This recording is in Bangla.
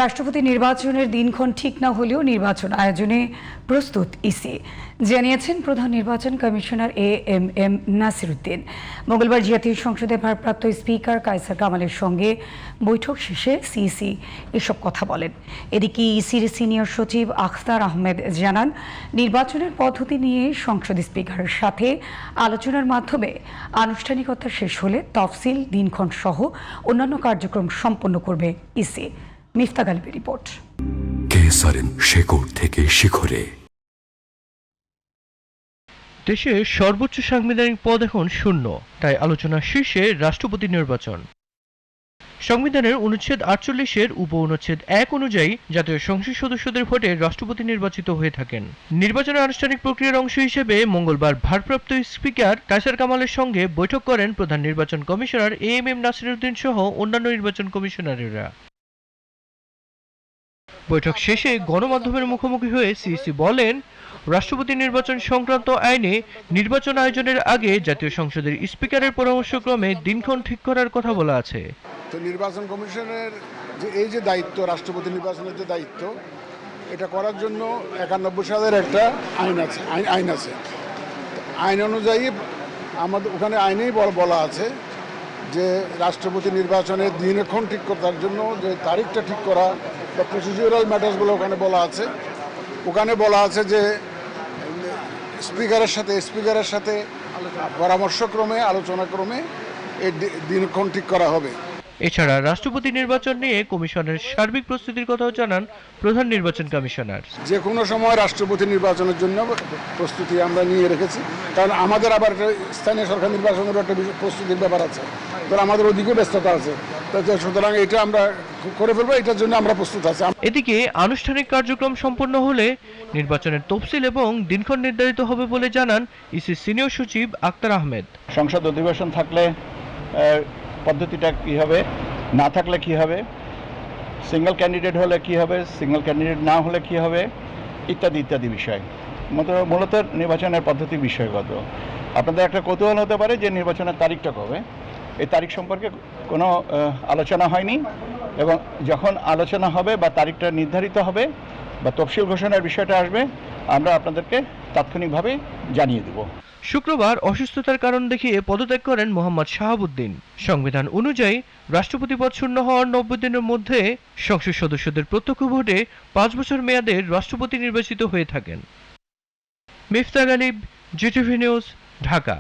রাষ্ট্রপতি নির্বাচনের দিনক্ষণ ঠিক না হলেও নির্বাচন আয়োজনে প্রস্তুত ইসি, জানিয়েছেন প্রধান নির্বাচন কমিশনার এএমএম নাসির উদ্দিন। মঙ্গলবার জাতীয় সংসদের ভারপ্রাপ্ত স্পিকার কায়সার কামালের সঙ্গে বৈঠক শেষে সিইসি এসব কথা বলেন। এদিকে ইসির সিনিয়র সচিব আখতার আহমেদ জানান, নির্বাচনের পদ্ধতি নিয়ে সংসদ স্পিকারের সাথে আলোচনার মাধ্যমে আনুষ্ঠানিকতা শেষ হলে তফসিল, দিনক্ষণ সহ অন্যান্য কার্যক্রম সম্পন্ন করবে ইসি। মিফতা গালিবের রিপোর্ট। শেকড় থেকে শিখরে। দেশে সর্বোচ্চ সাংবিধানিক পদ এখন শূন্য, তাই আলোচনার শীর্ষে রাষ্ট্রপতি নির্বাচন। সংবিধানের অনুচ্ছেদ ৪৮-এর উপ অনুচ্ছেদ ১ অনুযায়ী জাতীয় সংসদ সদস্যদের ভোটে রাষ্ট্রপতি নির্বাচিত হয়ে থাকেন। নির্বাচনের আনুষ্ঠানিক প্রক্রিয়ার অংশ হিসেবে মঙ্গলবার ভারপ্রাপ্ত স্পিকার কায়সার কামালের সঙ্গে বৈঠক করেন প্রধান নির্বাচন কমিশনার এএমএম নাসির উদ্দিন সহ অন্যান্য নির্বাচন কমিশনারেরা। বৈঠক শেষে গণমাধ্যমের মুখোমুখি হয়ে সিইসি বলেন, রাষ্ট্রপতি নির্বাচন সংক্রান্ত আইনে নির্বাচন আয়োজনের আগে জাতীয় সংসদের স্পিকারের পরামর্শক্রমে দিনক্ষণ ঠিক করার কথা বলা আছে। তো নির্বাচন কমিশনের এই যে দায়িত্ব, রাষ্ট্রপতি নির্বাচনের যে দায়িত্ব, এটা করার জন্য ৯১ সালের একটা আইন আছে। আইন অনুযায়ী আমাদের ওখানে আইনেই বলা আছে যে রাষ্ট্রপতি নির্বাচনের দিনক্ষণ ঠিক করার জন্য যে তারিখটা ঠিক করা বা প্রসিডিউরাল ম্যাটার্সগুলো ওখানে বলা আছে যে স্পিকারের সাথে পরামর্শক্রমে আলোচনাক্রমে এই দিনক্ষণ ঠিক করা হবে। এছাড়া রাষ্ট্রপতি নির্বাচন নিয়ে কমিশনের সার্বিক প্রস্তুতির কথাও জানান প্রধান নির্বাচন কমিশনার। যে কোনো সময় রাষ্ট্রপতি নির্বাচনের জন্য প্রস্তুতি আমরা নিয়ে রেখেছি, কারণ আমাদের আবার স্থানীয় সরকার নির্বাচনের একটা প্রস্তুতির ব্যাপার আছে, কারণ আমাদের ওদিকেও ব্যস্ততা আছে, সুতরাং এটা আমরা করে ফেলবো, এটার জন্য আমরা প্রস্তুত আছি। এদিকে আনুষ্ঠানিক কার্যক্রম সম্পন্ন হলে নির্বাচনের তফসিল এবং দিনক্ষণ নির্ধারিত হবে বলে জানান ইসি সিনিয়র সচিব আখতার আহমেদ। সংসদ অধিবেশন থাকলে পদ্ধতিটা কী হবে, না থাকলে কি হবে, সিঙ্গেল ক্যান্ডিডেট হলে কি হবে, সিঙ্গেল ক্যান্ডিডেট না হলে কি হবে, ইত্যাদি ইত্যাদি বিষয়। মূলত নির্বাচনের পদ্ধতি বিষয়গত। আপনাদের একটা কৌতূহল হতে পারে যে নির্বাচনের তারিখটা কবে। এই তারিখ সম্পর্কে কোনো আলোচনা হয়নি, এবং যখন আলোচনা হবে বা তারিখটা নির্ধারিত হবে বা তফসিল ঘোষণার বিষয়টা আসবে, আমরা আপনাদেরকে তাৎক্ষণিকভাবে জানিয়ে দেব। শুক্রবার অসুস্থতার কারণ দেখিয়ে পদত্যাগ করেন মোহাম্মদ শাহাবুদ্দিন। সংবিধান অনুযায়ী রাষ্ট্রপতি পদ শূন্য হওয়ার ৯০ দিনের মধ্যে সংসদ সদস্যদের প্রত্যক্ষ ভোটে ৫ বছর মেয়াদের রাষ্ট্রপতি নির্বাচিত হয়ে থাকেন। Mifta Ghalib, GTV news, Dhaka.